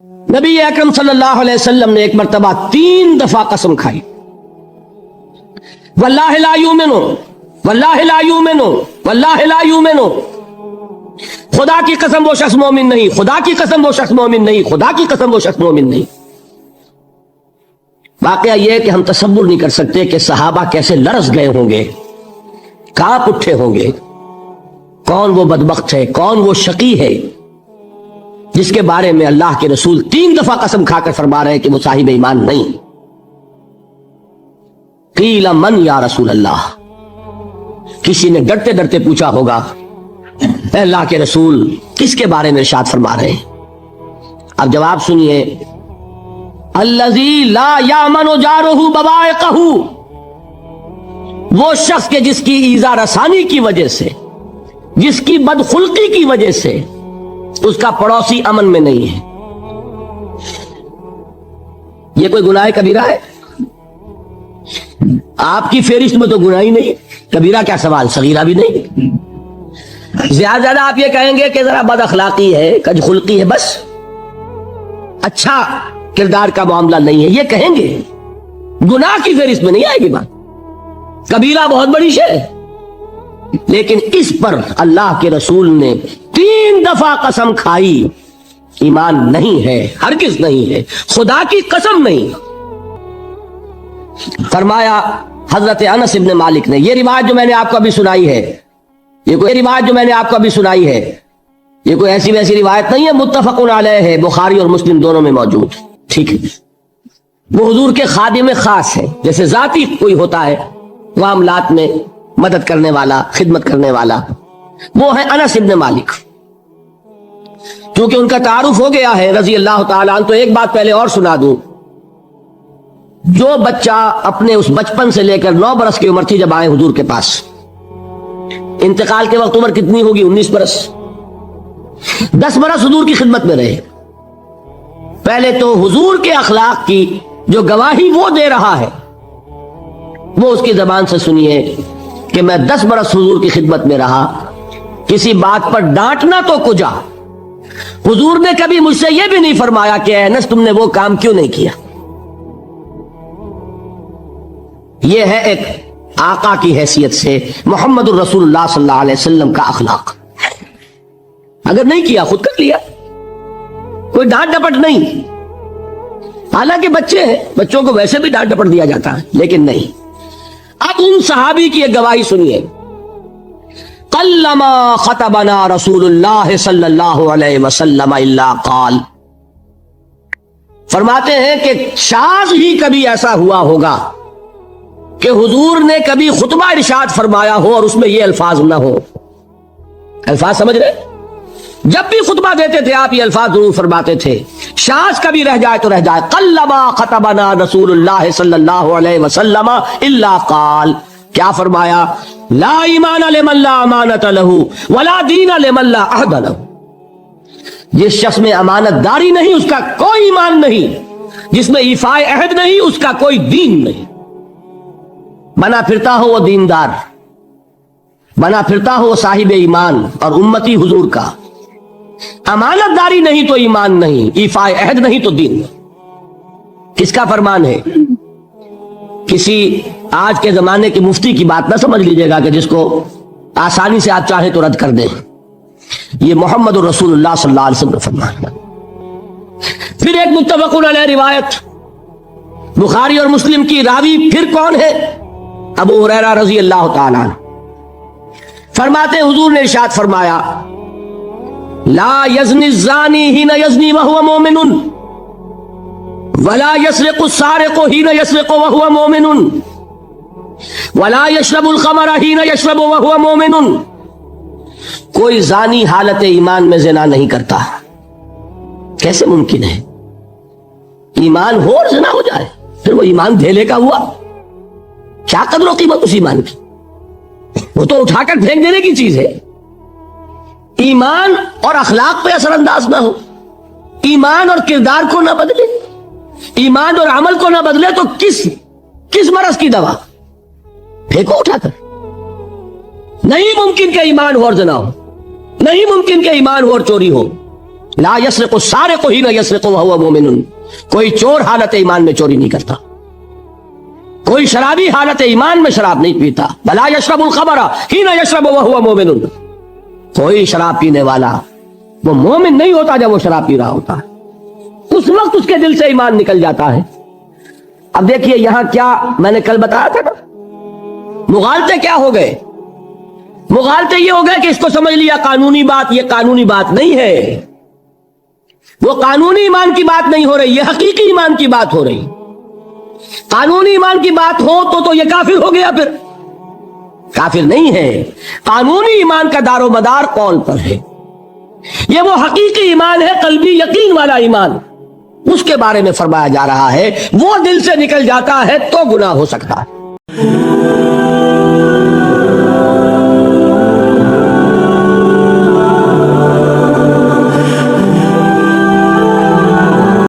نبی اکرم صلی اللہ علیہ وسلم نے ایک مرتبہ 3 دفعہ قسم کھائی، واللہ لا یؤمنو، واللہ لا یؤمنو، واللہ لا یؤمنو، خدا کی قسم وہ شخص مومن نہیں، خدا کی قسم وہ شخص مومن نہیں، خدا کی قسم وہ شخص مومن نہیں۔ واقعہ یہ ہے کہ ہم تصور نہیں کر سکتے کہ صحابہ کیسے لرز گئے ہوں گے، کانپ اٹھے ہوں گے۔ کون وہ بدبخت ہے، کون وہ شقی ہے جس کے بارے میں اللہ کے رسول 3 دفعہ قسم کھا کر فرما رہے ہیں کہ وہ صاحب ایمان نہیں۔ قیل من یا رسول اللہ، کسی نے ڈرتے ڈرتے پوچھا ہوگا اے اللہ کے رسول کس کے بارے میں ارشاد فرما رہے ہیں؟ اب جواب سنیے، الذی لا یامن جارہ بوائقہ، وہ شخص کے جس کی ایذا رسانی کی وجہ سے، جس کی بدخلقی کی وجہ سے اس کا پڑوسی امن میں نہیں ہے۔ یہ کوئی گناہ کبیرہ ہے؟ آپ کی فہرست میں تو گناہ ہی نہیں، کبیرہ کیا سوال، صغیرہ بھی نہیں۔ زیادہ زیادہ آپ یہ کہیں گے کہ ذرا بد اخلاقی ہے، کج خلقی ہے، بس اچھا کردار کا معاملہ نہیں ہے، یہ کہیں گے، گناہ کی فہرست میں نہیں آئے گی بات۔ کبیرہ بہت بڑی شے ہے، لیکن اس پر اللہ کے رسول نے 3 دفعہ قسم کھائی، ایمان نہیں ہے، ہرگز نہیں ہے، خدا کی قسم نہیں۔ فرمایا حضرت انس ابن مالک نے، یہ روایت جو میں نے آپ کو ابھی سنائی ہے، یہ کوئی ایسی ویسی روایت نہیں ہے، متفق علیہ ہے، بخاری اور مسلم دونوں میں موجود، ٹھیک ہے۔ وہ حضور کے خادم خاص ہے، جیسے ذاتی کوئی ہوتا ہے معاملات میں مدد کرنے والا، خدمت کرنے والا، وہ ہے انس ابن مالک۔ کیونکہ ان کا تعارف ہو گیا ہے رضی اللہ تعالیٰ عنہ، تو ایک بات پہلے اور سنا دوں۔ جو بچہ اپنے اس بچپن سے لے کر 9 برس کی عمر تھی جب آئے حضور کے پاس، انتقال کے وقت عمر کتنی ہوگی؟ 19 برس۔ 10 برس حضور کی خدمت میں رہے۔ پہلے تو حضور کے اخلاق کی جو گواہی وہ دے رہا ہے وہ اس کی زبان سے سنیے کہ میں 10 برس حضور کی خدمت میں رہا، کسی بات پر ڈانٹنا تو کجا، حضور نے کبھی مجھ سے یہ بھی نہیں فرمایا کہ اے انس تم نے وہ کام کیوں نہیں کیا۔ یہ ہے ایک آقا کی حیثیت سے محمد الرسول اللہ صلی اللہ علیہ وسلم کا اخلاق۔ اگر نہیں کیا خود کر لیا، کوئی ڈانٹ ڈپٹ نہیں۔ حالانکہ بچے ہیں، بچوں کو ویسے بھی ڈانٹ ڈپٹ دیا جاتا ہے، لیکن نہیں۔ اب ان صحابی کی ایک گواہی سنیے، قلما خطبنا رسول اللہ صلی اللہ علیہ وسلم الا قال، فرماتے ہیں کہ شاذ ہی کبھی ایسا ہوا ہوگا کہ حضور نے کبھی خطبہ ارشاد فرمایا ہو اور اس میں یہ الفاظ نہ ہو۔ الفاظ سمجھ رہے؟ جب بھی خطبہ دیتے تھے آپ یہ الفاظ ضرور فرماتے تھے، شاذ کبھی رہ جائے تو رہ جائے، قلما خطبنا رسول اللہ صلی اللہ علیہ وسلم الا قال، کیا فرمایا؟ لا ایمان لمن لا امانت لہ ولا دین لمن لا عہد لہ، جس شخص میں امانت داری نہیں اس کا کوئی ایمان نہیں، جس میں ایفاء عہد نہیں اس کا کوئی دین نہیں۔ بنا پھرتا ہو وہ دیندار، بنا پھرتا ہو وہ صاحب ایمان اور امتی حضور کا، امانت داری نہیں تو ایمان نہیں، ایفاء عہد نہیں تو دین نہیں۔ کس کا فرمان ہے؟ کسی آج کے زمانے کے مفتی کی بات نہ سمجھ لیجئے گا کہ جس کو آسانی سے آپ چاہیں تو رد کر دیں، یہ محمد الرسول اللہ صلی اللہ علیہ وسلم کا فرمان ہے۔ پھر ایک متفق علیہ روایت بخاری اور مسلم کی، راوی پھر کون ہے؟ ابو ہریرہ رضی اللہ تعالیٰ عنہ، فرماتے ہیں حضور نے ارشاد فرمایا لا یزنی الزانی حین یزنی وہو مومن ولا یسرق السارق حین یسرق وہو مومن ولا یشرب الخمر حین یشرب وہو مومن، کوئی زانی حالت ایمان میں زنا نہیں کرتا۔ کیسے ممکن ہے؟ ایمان ہو اور زنا ہو جائے، پھر وہ ایمان دھیلے کا ہوا؟ کیا قدر و قیمت اس ایمان کی؟ وہ تو اٹھا کر پھینک دینے کی چیز ہے۔ ایمان اور اخلاق پہ اثر انداز نہ ہو، ایمان اور کردار کو نہ بدلے، ایمان اور عمل کو نہ بدلے تو کس مرض کی دوا؟ پھینکو اٹھا کر۔ نہیں ممکن کہ ایمان ہو اور زنا ہو، نہیں ممکن کہ ایمان ہو اور چوری ہو، لا یسرق السارق حین یسرق وہو مومن، کوئی چور حالت ایمان میں چوری نہیں کرتا، کوئی شرابی حالت ایمان میں شراب نہیں پیتا، بلا یشرب الخمر حین یشرب وہو مومن، کوئی شراب پینے والا وہ مومن نہیں ہوتا جب وہ شراب پی رہا ہوتا ہے، اس وقت اس کے دل سے ایمان نکل جاتا ہے۔ اب دیکھیے یہاں کیا میں نے کل بتایا تھا نا، مغالطے کیا ہو گئے؟ مغالطے یہ ہو گئے کہ اس کو سمجھ لیا قانونی بات، یہ قانونی بات نہیں ہے، وہ قانونی ایمان کی بات نہیں ہو رہی، یہ حقیقی ایمان کی بات ہو رہی۔ قانونی ایمان کی بات ہو تو یہ کافر ہو گیا، پھر کافر نہیں ہے۔ قانونی ایمان کا دار و مدار قول پر ہے، یہ وہ حقیقی ایمان ہے، قلبی یقین والا ایمان، اس کے بارے میں فرمایا جا رہا ہے۔ وہ دل سے نکل جاتا ہے تو گناہ ہو سکتا ہے۔